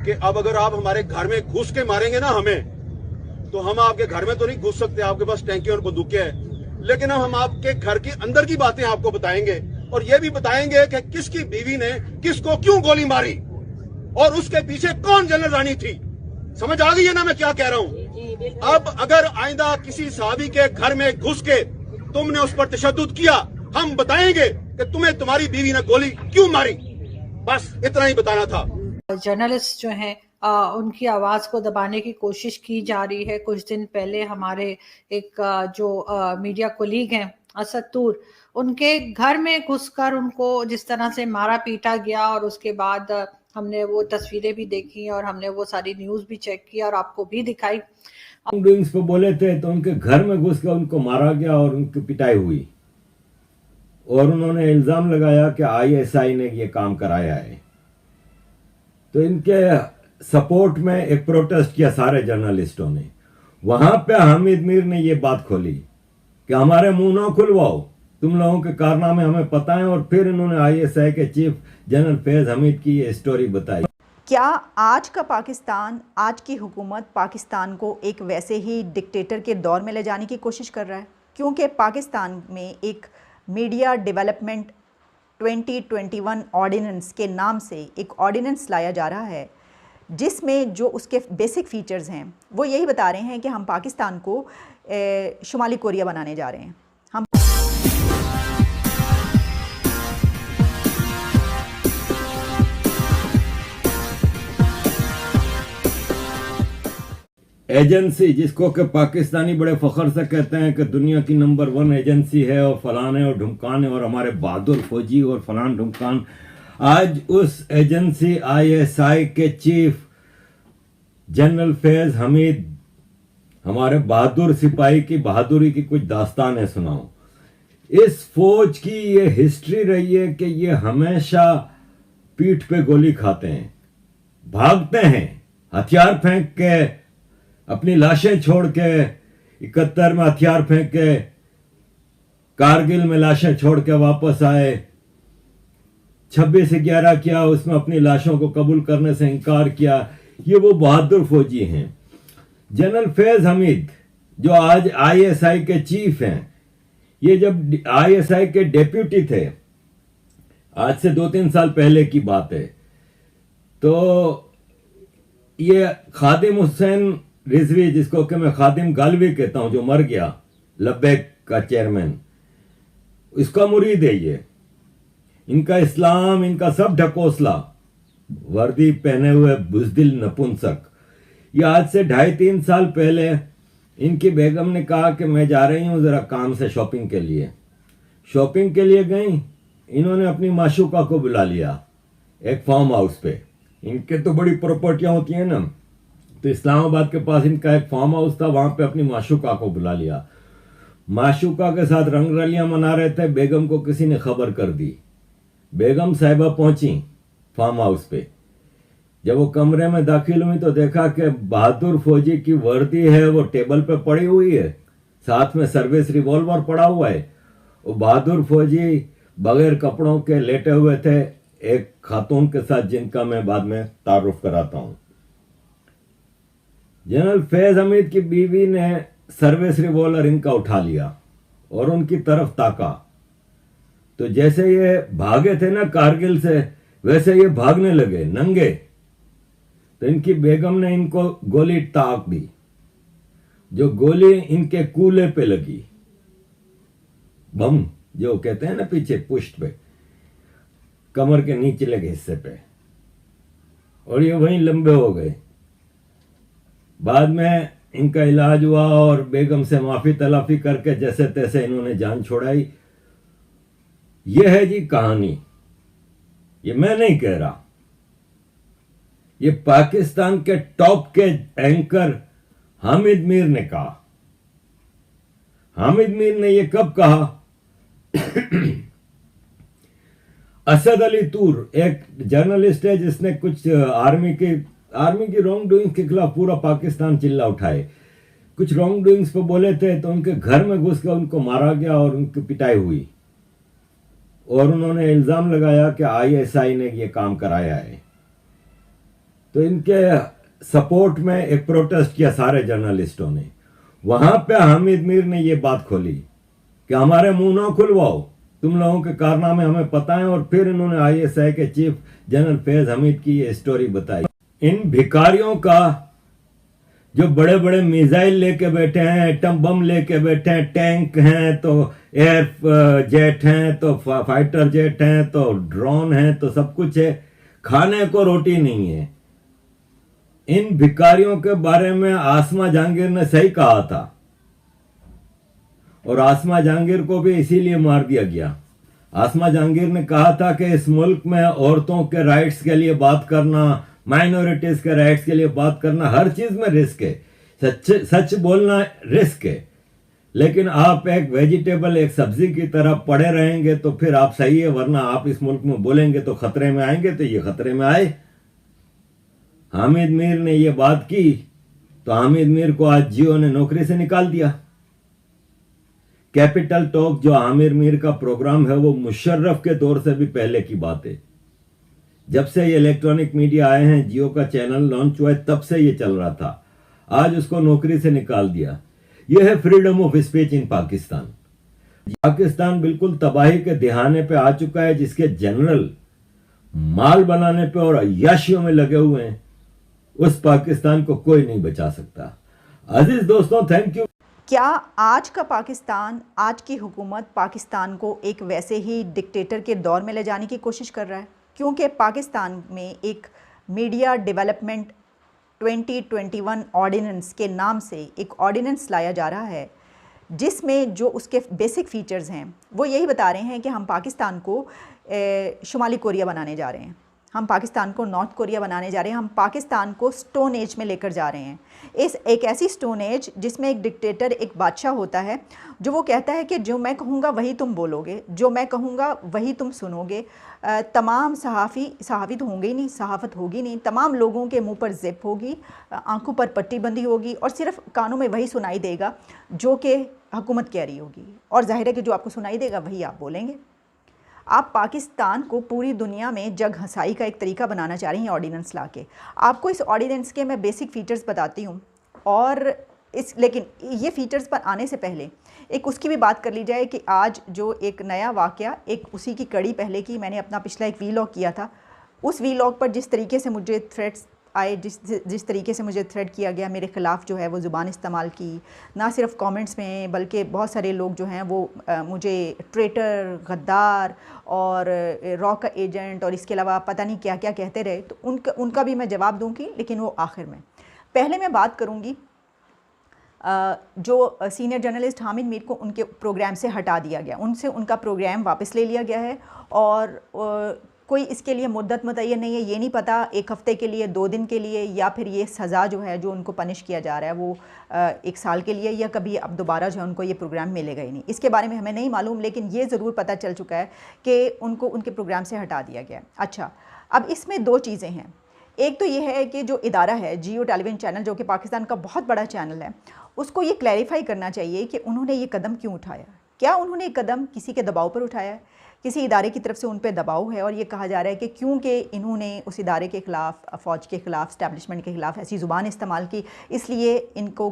कि अब अगर आप हमारे घर में घुस के मारेंगे ना हमें, तो हम आपके घर में तो नहीं घुस सकते, आपके पास टैंकी और बंदूकें हैं, लेकिन हम आपके घर के अंदर की बातें आपको बताएंगे और ये भी बताएंगे कि किसकी बीवी ने किसको क्यों गोली मारी और उसके पीछे कौन जनरल रानी थी। समझ आ गई है ना मैं क्या कह रहा हूं? अब अगर आइंदा किसी सहाबी के घर में घुस के तुमने उस पर तशद्दुद किया, हम बताएंगे कि तुम्हें तुम्हारी बीवी ने गोली क्यों मारी। बस इतना ही बताना था। जर्नलिस्ट जो हैं उनकी आवाज़ को दबाने की कोशिश की जा रही है। कुछ दिन पहले हमारे एक जो मीडिया कोलीग हैं असद तूर, उनके घर में घुसकर उनको जिस तरह से मारा पीटा गया और उसके बाद हमने वो तस्वीरें भी देखी और हमने वो सारी न्यूज़ भी चेक की और आपको भी दिखाई। डूइंग्स पे बोले थे तो उनके घर में घुस के उनको मारा गया और उनकी पिटाई हुई और उन्होंने इल्जाम लगाया कि आईएसआई ने ये काम कराया है। तो इनके सपोर्ट में एक प्रोटेस्ट किया सारे जर्नलिस्टों ने। वहां पे हामिद मीर ने ये बात खोली कि हमारे मुंह ना खुलवाओ, तुम लोगों के कारनामे हमें पता है। और फिर इन्होंने आईएसआई के चीफ जनरल फैज हमीद की ये स्टोरी बताई। क्या आज का पाकिस्तान, आज की हुकूमत पाकिस्तान को एक वैसे ही डिक्टेटर के दौर में ले जाने की कोशिश कर रहा है? क्योंकि पाकिस्तान में एक मीडिया डेवलपमेंट 2021 ऑर्डिनेंस के नाम से एक ऑर्डिनेंस लाया जा रहा है, जिसमें जो उसके बेसिक फीचर्स हैं वो यही बता रहे हैं कि हम पाकिस्तान को शुमाली कोरिया बनाने जा रहे हैं। हम एजेंसी जिसको कि पाकिस्तानी बड़े फख्र से कहते हैं कि दुनिया की नंबर 1 एजेंसी है और फलान है और ढुमकान है और हमारे बहादुर फौजी और फलान ढुमकान, आज उस एजेंसी आईएसआई के चीफ जनरल फैज हमीद हमारे बहादुर सिपाही की बहादुरी की कुछ दास्तानें सुनाओ। इस फौज की ये हिस्ट्री रही है कि ये हमेशा पीठ पे गोली खाते हैं, भागते हैं, हथियार फेंक के, अपनी लाशें छोड़ के, 71 में हथियार फेंक के, कारगिल में लाशें छोड़ के वापस आए, 26/11 किया, उसमें अपनी लाशों को कबूल करने से इनकार किया। ये वो बहादुर फौजी हैं। जनरल फैज हमीद जो आज आईएसआई के चीफ हैं, ये जब आईएसआई के डेप्यूटी थे, आज से 2-3 साल पहले की बात है, तो ये खादिम हुसैन रिजवी, जिसको कि मैं खादिम गालवी कहता हूं, जो मर गया, लब्बैक का चेयरमैन, इसका मुरीद है ये। इनका इस्लाम, इनका सब ढकोसला, वर्दी पहने हुए बुजदिल नपुंसक। ये आज से 2.5-3 साल पहले इनकी बेगम ने कहा कि मैं जा रही हूं जरा काम से शॉपिंग के लिए। शॉपिंग के लिए गई, इन्होंने अपनी माशूका को बुला लिया एक फार्म हाउस पे। इनके तो बड़ी प्रॉपर्टियां होती हैं ना, तो इस्लामाबाद के पास इनका एक फार्म हाउस था, वहां पे अपनी माशूका को बुला लिया। माशूका के साथ रंग रलियां मना रहे थे, बेगम को किसी ने खबर कर दी। बेगम साहिबा पहुंची फार्म हाउस पे। जब वो कमरे में दाखिल हुई तो देखा कि बहादुर फौजी की वर्दी है वो टेबल पे पड़ी हुई है, साथ में सर्विस रिवॉल्वर पड़ा हुआ है। वो बहादुर फौजी बगैर कपड़ों के लेटे हुए थे एक खातून के साथ, जिनका मैं बाद में तारुफ कराता हूं। जनरल फैज हमीद की बीवी ने सर्विस रिवॉल्वर इनका उठा लिया और उनकी तरफ ताका, तो जैसे ये भागे थे ना कारगिल से, वैसे ये भागने लगे नंगे। तो इनकी बेगम ने इनको गोली ताक दी, जो गोली इनके कूले पे लगी, बम जो कहते हैं ना पीछे पुष्ट पे, कमर के नीचले हिस्से पे, और ये वहीं लंबे हो गए। बाद में इनका इलाज हुआ और बेगम से माफी तलाफी करके जैसे तैसे इन्होंने जान छोड़ाई। यह है जी कहानी, ये मैं नहीं कह रहा, ये पाकिस्तान के टॉप के एंकर हामिद मीर ने कहा। हामिद मीर ने ये कब कहा? असद अली तूर एक जर्नलिस्ट है जिसने कुछ आर्मी की रॉन्ग डूइंग्स के खिलाफ पूरा पाकिस्तान चिल्ला उठाए। कुछ रॉन्ग डूइंग्स पे बोले थे तो उनके घर में घुस के उनको मारा गया और उनकी पिटाई हुई, और उन्होंने इल्जाम लगाया कि आईएसआई ने ये काम कराया है। तो इनके सपोर्ट में एक प्रोटेस्ट किया सारे जर्नलिस्टों ने। वहां पे हामिद मीर ने ये बात खोली कि हमारे मुंह ना खुलवाओ, तुम लोगों के कारनामे हमें पता है। और फिर इन्होंने आईएसआई के चीफ जनरल फैज हमीद की ये स्टोरी बताई। इन भिखारियों का जो बड़े बड़े मिसाइल लेके बैठे हैं, एटम बम लेके बैठे हैं, टैंक हैं तो एयर जेट हैं तो फाइटर जेट हैं तो ड्रोन हैं तो सब कुछ है, खाने को रोटी नहीं है। इन भिखारियों के बारे में आसमा जहांगीर ने सही कहा था, और आसमा जहांगीर को भी इसीलिए मार दिया गया। आसमा जहांगीर ने कहा था कि इस मुल्क में औरतों के राइट्स के लिए बात करना, माइनॉरिटीज के राइट्स के लिए बात करना, हर चीज में रिस्क है। सच बोलना रिस्क है, लेकिन आप एक वेजिटेबल, एक सब्जी की तरह पड़े रहेंगे तो फिर आप सही है, वरना आप इस मुल्क में बोलेंगे तो खतरे में आएंगे। तो ये खतरे में आए। हामिद मीर ने ये बात की तो हामिद मीर को आज जियो ने नौकरी से निकाल दिया। कैपिटल टॉक जो आमिर मीर का प्रोग्राम है वो मुशर्रफ के दौर से भी पहले की बात है। जब से ये इलेक्ट्रॉनिक मीडिया आए हैं, जियो का चैनल लॉन्च हुआ है, तब से ये चल रहा था। आज उसको नौकरी से निकाल दिया। यह है freedom of speech in Pakistan. Pakistan बिल्कुल तबाही के दिहाने पे आ चुका है, जिसके जनरल माल बनाने पे और अय्याशियों में लगे हुए हैं। उस पाकिस्तान को कोई नहीं बचा सकता। अजीज दोस्तों, थैंक यू। क्या आज का पाकिस्तान, आज की हुकूमत पाकिस्तान को एक वैसे ही डिक्टेटर के दौर में ले जाने की कोशिश कर रहा है? क्योंकि पाकिस्तान में एक मीडिया डेवलपमेंट 2021 ऑर्डिनेंस के नाम से एक ऑर्डिनेंस लाया जा रहा है, जिसमें जो उसके बेसिक फीचर्स हैं वो यही बता रहे हैं कि हम पाकिस्तान को शुमाली कोरिया बनाने जा रहे हैं, हम पाकिस्तान को नॉर्थ कोरिया बनाने जा रहे हैं, हम पाकिस्तान को स्टोन एज में लेकर जा रहे हैं। एक ऐसी स्टोन एज जिसमें एक डिक्टेटर, एक बादशाह होता है जो वो कहता है कि जो मैं कहूँगा वही तुम बोलोगे, जो मैं कहूँगा वही तुम सुनोगे। तमाम सहाफ़ी तो होंगे ही नहीं, सहाफ़त होगी नहीं, तमाम लोगों के मुंह पर ज़िप होगी, आंखों पर पट्टी बंदी होगी और सिर्फ कानों में वही सुनाई देगा जो कि हुकूमत कह रही होगी। और ज़ाहिर है कि जो आपको सुनाई देगा वही आप बोलेंगे। आप पाकिस्तान को पूरी दुनिया में जग हंसाई का एक तरीका बनाना चाह रही हैं ऑर्डिनेंस ला के। आपको इस ऑर्डिनेंस के मैं बेसिक फ़ीचर्स बताती हूँ, और लेकिन ये फ़ीचर्स पर आने से पहले एक उसकी भी बात कर ली जाए कि आज जो एक नया वाक़या, एक उसी की कड़ी पहले की, मैंने अपना पिछला एक वीलॉग किया था, उस वीलॉग पर जिस तरीके से मुझे थ्रेट्स आए, जिस तरीके से मुझे थ्रेड किया गया, मेरे ख़िलाफ़ जो है वो ज़ुबान इस्तेमाल की, ना सिर्फ कमेंट्स में बल्कि बहुत सारे लोग जो हैं वो मुझे ट्रेटर, गद्दार और रॉ का एजेंट और इसके अलावा पता नहीं क्या क्या कहते रहे। तो उनका भी मैं जवाब दूंगी, लेकिन वो आखिर में। पहले मैं बात करूंगी जो सीनियर जर्नलिस्ट हामिद मीर को उनके प्रोग्राम से हटा दिया गया, उनसे उनका प्रोग्राम वापस ले लिया गया है और कोई इसके लिए मुद्दत मुतय्यन नहीं है। ये नहीं पता 1 हफ़्ते के लिए, 2 दिन के लिए, या फिर ये सज़ा जो है जो उनको पनिश किया जा रहा है वो 1 साल के लिए, या कभी अब दोबारा जो है उनको ये प्रोग्राम मिलेगा ही नहीं। इसके बारे में हमें नहीं मालूम, लेकिन ये ज़रूर पता चल चुका है कि उनको उनके प्रोग्राम से हटा दिया गया। अच्छा, अब इसमें 2 चीज़ें हैं। एक तो ये है कि जो इदारा है जियो टेलीविज़न चैनल, जो कि पाकिस्तान का बहुत बड़ा चैनल है, उसको ये क्लैरिफाई करना चाहिए कि उन्होंने ये कदम क्यों उठाया। क्या उन्होंने ये कदम किसी के दबाव पर उठाया है? किसी इदारे की तरफ से उन पर दबाव है और ये कहा जा रहा है कि क्योंकि इन्होंने उस इदारे के ख़िलाफ़, फ़ौज के ख़िलाफ़, स्टैब्लिशमेंट के ख़िलाफ़ ऐसी ज़ुबान इस्तेमाल की, इसलिए इनको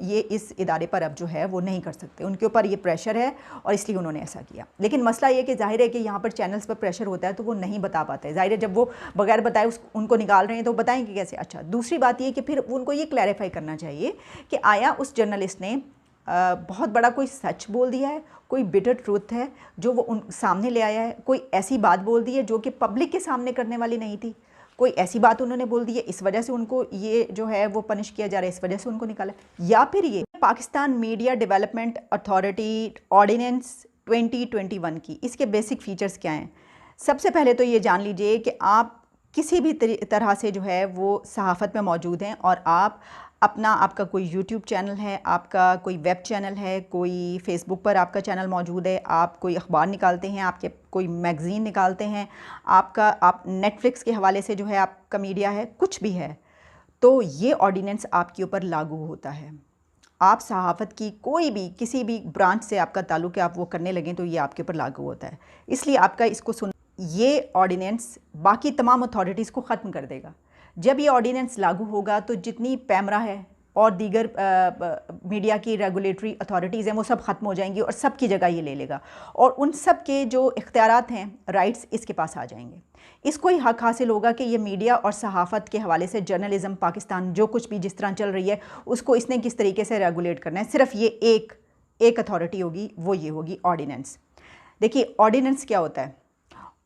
ये इस इदारे पर अब जो है वो नहीं कर सकते, उनके ऊपर ये प्रेशर है और इसलिए उन्होंने ऐसा किया। लेकिन मसला ये कि जाहिर है कि यहाँ पर चैनल्स पर प्रेशर होता है तो वो नहीं बता पाते। जाहिर है जब वो बगैर बताए उनको निकाल रहे हैं तो बताएंगे कैसे। अच्छा, दूसरी बात ये कि फिर उनको ये क्लैरिफाई करना चाहिए कि आया उस जर्नलिस्ट ने बहुत बड़ा कोई सच बोल दिया है, कोई बिटर ट्रूथ है जो वो उन सामने ले आया है, कोई ऐसी बात बोल दी है जो कि पब्लिक के सामने करने वाली नहीं थी, कोई ऐसी बात उन्होंने बोल दी है, इस वजह से उनको ये जो है वो पनिश किया जा रहा है, इस वजह से उनको निकाला। या फिर ये Pakistan media development authority ordinance 2021 की, इसके बेसिक फ़ीचर्स क्या हैं? सबसे पहले तो ये जान लीजिए कि आप किसी भी तरह से जो है वो सहाफ़त में मौजूद हैं और आप आपका कोई यूट्यूब चैनल है, आपका कोई वेब चैनल है, कोई फेसबुक पर आपका चैनल मौजूद है, आप कोई अखबार निकालते हैं, आपके कोई मैगज़ीन निकालते हैं, आप नेटफ्लिक्स के हवाले से जो है आपका मीडिया है, कुछ भी है, तो ये ऑर्डिनेंस आपके ऊपर लागू होता है। आप सहाफ़त की कोई भी किसी भी ब्रांच से आपका ताल्लुक़ है, आप वो करने लगें तो ये आपके ऊपर लागू होता है। इसलिए आपका इसको ये ऑर्डिनेंस बाकी तमाम अथॉरिटीज़ को ख़त्म कर देगा। जब ये ऑर्डिनेंस लागू होगा तो जितनी पैमरा है और दीगर मीडिया की रेगुलेटरी अथॉरिटीज़ हैं वो सब ख़त्म हो जाएंगी और सब की जगह ये ले लेगा और उन सब के जो इख्तियारात हैं, राइट्स, इसके पास आ जाएंगे। इसको ही हक हासिल होगा कि ये मीडिया और सहाफ़त के हवाले से जर्नलिज़म पाकिस्तान जो कुछ भी जिस तरह चल रही है उसको इसने किस तरीके से रेगुलेट करना है। सिर्फ ये एक अथॉरिटी होगी, वो ये होगी ऑर्डिनेंस। देखिए ऑर्डिनेंस क्या होता है?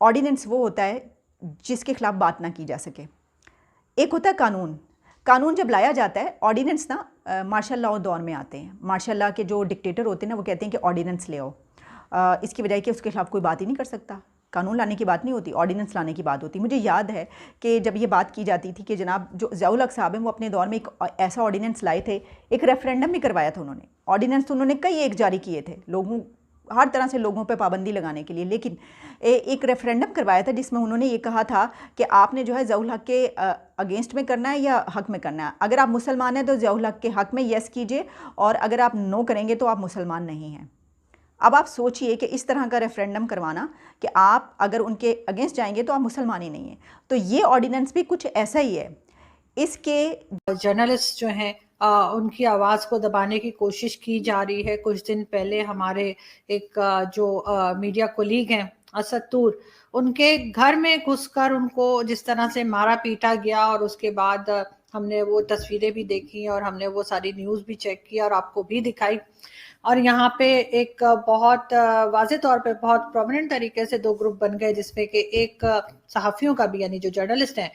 ऑर्डिनेंस वो होता है जिसके खिलाफ बात ना की जा सके। एक होता है कानून। कानून जब लाया जाता है, ऑर्डिनेंस ना मार्शल लॉ दौर में आते हैं। मार्शल लॉ के जो डिक्टेटर होते हैं ना वो कहते हैं कि ऑर्डिनेंस ले आओ, इसकी वजह कि उसके खिलाफ कोई बात ही नहीं कर सकता। कानून लाने की बात नहीं होती, ऑर्डिनेंस लाने की बात होती। मुझे याद है कि जब ये बात की जाती थी कि जनाब जो ज़ियाउल हक साहब हैं वो अपने दौर में एक ऐसा ऑर्डिनेंस लाए थे, एक रेफरेंडम भी करवाया था उन्होंने। ऑर्डिनेंस तो उन्होंने कई एक जारी किए थे लोगों, हर तरह से लोगों पे पाबंदी लगाने के लिए, लेकिन एक रेफरेंडम करवाया था जिसमें उन्होंने ये कहा था कि आपने जो है ज़ियाउल हक के अगेंस्ट में करना है या हक में करना है। अगर आप मुसलमान हैं तो ज़ियाउल हक के हक में येस कीजिए और अगर आप नो करेंगे तो आप मुसलमान नहीं हैं। अब आप सोचिए कि इस तरह का रेफरेंडम करवाना कि आप अगर उनके अगेंस्ट जाएंगे तो आप मुसलमान ही नहीं हैं। तो ये ऑर्डिनेंस भी कुछ ऐसा ही है। इसके जर्नलिस्ट जो हैं उनकी आवाज़ को दबाने की कोशिश की जा रही है। कुछ दिन पहले हमारे एक जो मीडिया कोलीग हैं असद तूर, उनके घर में घुसकर उनको जिस तरह से मारा पीटा गया और उसके बाद हमने वो तस्वीरें भी देखी और हमने वो सारी न्यूज़ भी चेक की और आपको भी दिखाई। और यहाँ पे एक बहुत वाज़े तौर पे बहुत प्रोमिनेंट तरीके से दो ग्रुप बन गए, जिसमें कि एक सहाफ़ियों का भी, यानी जो जर्नलिस्ट हैं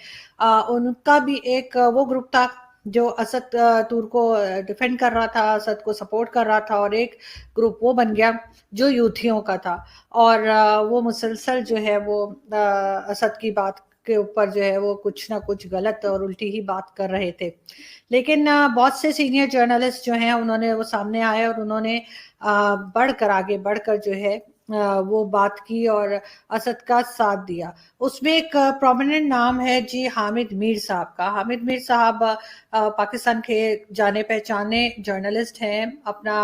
उनका भी एक वो ग्रुप था जो असद तूर को डिफेंड कर रहा था, असद को सपोर्ट कर रहा था, और एक ग्रुप वो बन गया जो यूथियों का था और वो मुसलसल जो है वो असद की बात के ऊपर जो है वो कुछ ना कुछ गलत और उल्टी ही बात कर रहे थे। लेकिन बहुत से सीनियर जर्नलिस्ट जो हैं उन्होंने वो सामने आए और उन्होंने आगे बढ़कर जो है वो बात की और असद का साथ दिया। उसमें एक प्रोमिनेंट नाम है जी हामिद मीर साहब का। हामिद मीर साहब पाकिस्तान के जाने पहचाने जर्नलिस्ट हैं। अपना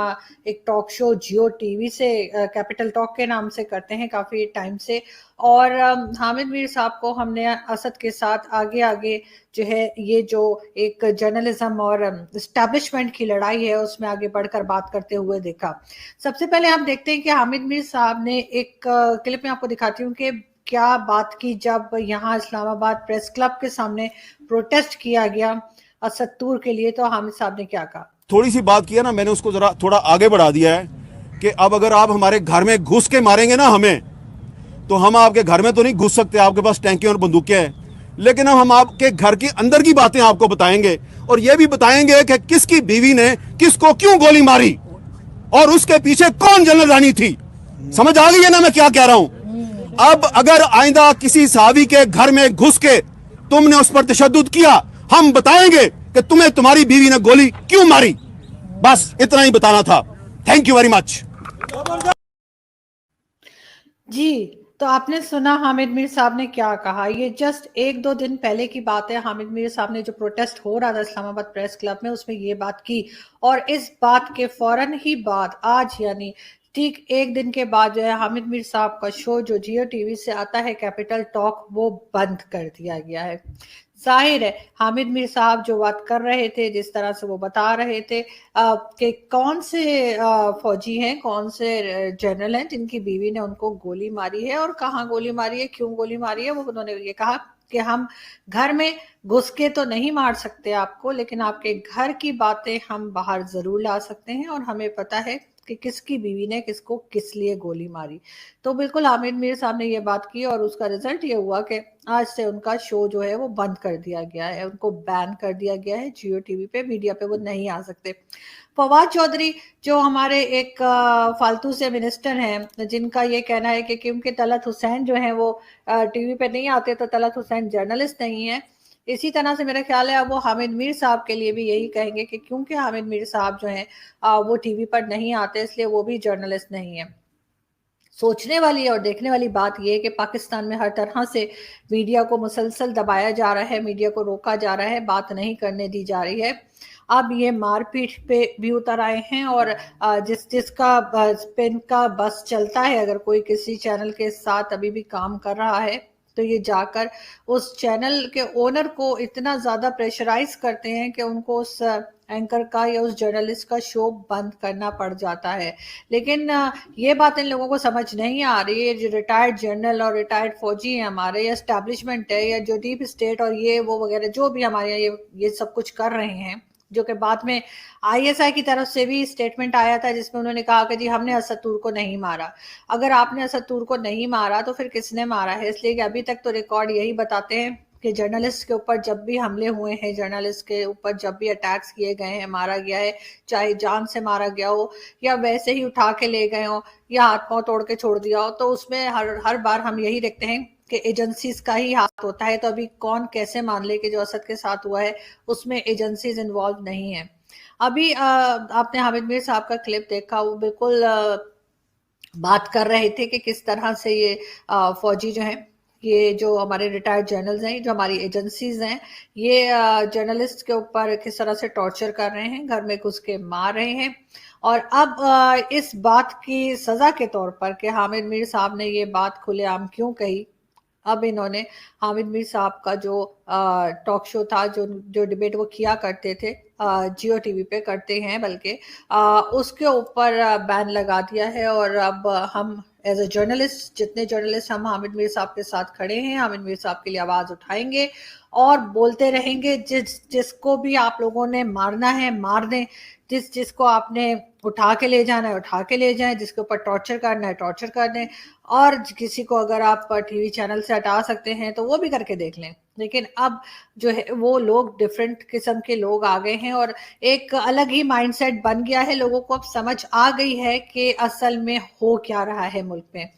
एक टॉक शो जियो टीवी से कैपिटल टॉक के नाम से करते हैं काफ़ी टाइम से, और हामिद मीर साहब को हमने असद के साथ आगे जो है ये जो एक जर्नलिज्म और एस्टैब्लिशमेंट की लड़ाई है उसमें आगे बढ़कर बात करते हुए देखा। सबसे पहले हम देखते हैं कि हामिद मीर साहब ने एक क्लिप में आपको दिखाती हूँ कि क्या बात की जब यहाँ इस्लामाबाद प्रेस क्लब के सामने प्रोटेस्ट किया गया असद तूर के लिए। तो हामिद साहब ने क्या कहा? थोड़ी सी बात किया ना, मैंने उसको जरा थोड़ा आगे बढ़ा दिया है कि अब अगर आप हमारे घर में घुस के मारेंगे ना हमें, तो हम आपके घर में तो नहीं घुस सकते, आपके पास टैंकी और बंदूकें हैं, लेकिन हम आपके घर की अंदर की बातें आपको बताएंगे और ये भी बताएंगे कि किसकी बीवी ने किसको क्यों गोली मारी और उसके पीछे कौन जनरल रानी थी। समझ आ गई है ना मैं क्या कह रहा हूं? अब अगर आइंदा किसी सहाबी के घर में घुस के तुमने उस पर तशद्दुद किया, हम बताएंगे कि तुम्हें तुम्हारी बीवी ने गोली क्यों मारी। बस इतना ही बताना था। Thank you very much. जी, तो आपने सुना हामिद मीर साहब ने क्या कहा। ये जस्ट 1-2 दिन पहले की बात है। हामिद मीर साहब ने जो प्रोटेस्ट हो रहा था इस्लामाबाद प्रेस क्लब में उसमें ये बात की, और इस बात के फौरन ही बाद आज यानी ठीक 1 दिन के बाद जो है हामिद मीर साहब का शो जो जियो टीवी से आता है कैपिटल टॉक, वो बंद कर दिया गया है। जाहिर है हामिद मीर साहब जो बात कर रहे थे, जिस तरह से वो बता रहे थे कि कौन से फौजी हैं, कौन से जनरल हैं जिनकी बीवी ने उनको गोली मारी है और कहाँ गोली मारी है, क्यों गोली मारी है, वो उन्होंने ये कहा कि हम घर में घुस के तो नहीं मार सकते आपको, लेकिन आपके घर की बातें हम बाहर जरूर ला सकते हैं और हमें पता है कि किसकी बीवी ने किसको किस लिए गोली मारी। तो बिल्कुल हामिद मीर साहब ने ये बात की और उसका रिजल्ट ये हुआ कि आज से उनका शो जो है वो बंद कर दिया गया है, उनको बैन कर दिया गया है जियो टीवी पे, मीडिया पे वो नहीं आ सकते। फवाद चौधरी जो हमारे एक फालतू से मिनिस्टर हैं, जिनका ये कहना है कि क्योंकि तलत हुसैन जो है वो टीवी पे नहीं आते तो तलत हुसैन जर्नलिस्ट नहीं है। इसी तरह से मेरा ख्याल है अब वो हामिद मीर साहब के लिए भी यही कहेंगे कि क्योंकि हामिद मीर साहब जो हैं वो टीवी पर नहीं आते इसलिए वो भी जर्नलिस्ट नहीं है। सोचने वाली और देखने वाली बात यह है कि पाकिस्तान में हर तरह से मीडिया को मुसलसल दबाया जा रहा है, मीडिया को रोका जा रहा है, बात नहीं करने दी जा रही है। अब ये मारपीट पे भी उतर आए हैं और जिसका स्पिन का बस चलता है, अगर कोई किसी चैनल के साथ अभी भी काम कर रहा है तो ये जाकर उस चैनल के ओनर को इतना ज़्यादा प्रेशराइज करते हैं कि उनको उस एंकर का या उस जर्नलिस्ट का शो बंद करना पड़ जाता है। लेकिन ये बात इन लोगों को समझ नहीं आ रही है। जो रिटायर्ड जनरल और रिटायर्ड फौजी हैं हमारे, या एस्टैब्लिशमेंट है, या जो डीप स्टेट और ये वो वगैरह जो भी हमारे यहाँ ये सब कुछ कर रहे हैं, जो कि बाद में आईएसआई की तरफ से भी स्टेटमेंट आया था जिसमें उन्होंने कहा कि जी हमने असद तूर को नहीं मारा। अगर आपने असद तूर को नहीं मारा तो फिर किसने मारा है? इसलिए कि अभी तक तो रिकॉर्ड यही बताते हैं कि जर्नलिस्ट के ऊपर जब भी हमले हुए हैं, जर्नलिस्ट के ऊपर जब भी अटैक्स किए गए हैं, मारा गया है, चाहे जान से मारा गया हो या वैसे ही उठा के ले गए हो या हाथ पांव तोड़ के छोड़ दिया हो, तो उसमें हर बार हम यही देखते हैं कि एजेंसीज का ही हाथ होता है। तो अभी कौन कैसे मान ले कि जो असद के साथ हुआ है उसमें एजेंसीज इन्वॉल्व नहीं है। अभी आपने हामिद मीर साहब का क्लिप देखा, वो बिल्कुल बात कर रहे थे कि किस तरह से ये फौजी जो हैं, ये जो हमारे रिटायर्ड जर्नल्स हैं, जो हमारी एजेंसीज हैं, ये जर्नलिस्ट के ऊपर किस तरह से टॉर्चर कर रहे हैं, घर में घुस के मार रहे हैं। और अब इस बात की सजा के तौर पर कि हामिद मीर साहब ने ये बात खुलेआम क्यों कही, अब इन्होंने हामिद मीर साहब का जो टॉक शो था, जो डिबेट वो किया करते थे, जियो टीवी पे करते हैं बल्कि, उसके ऊपर बैन लगा दिया है। और अब हम एज अ जर्नलिस्ट, जितने जर्नलिस्ट हम हामिद मीर साहब के साथ खड़े हैं, हामिद मीर साहब के लिए आवाज़ उठाएंगे और बोलते रहेंगे। जिसको भी आप लोगों ने मारना है मार दें, जिसको आपने उठा के ले जाना है उठा के ले जाएं, जिसके ऊपर टॉर्चर करना है टॉर्चर कर दें, और किसी को अगर आप टीवी चैनल से हटा सकते हैं तो वो भी करके देख लें। लेकिन अब जो है वो लोग डिफरेंट किस्म के लोग आ गए हैं और एक अलग ही माइंडसेट बन गया है। लोगों को अब समझ आ गई है कि असल में हो क्या रहा है मुल्क में।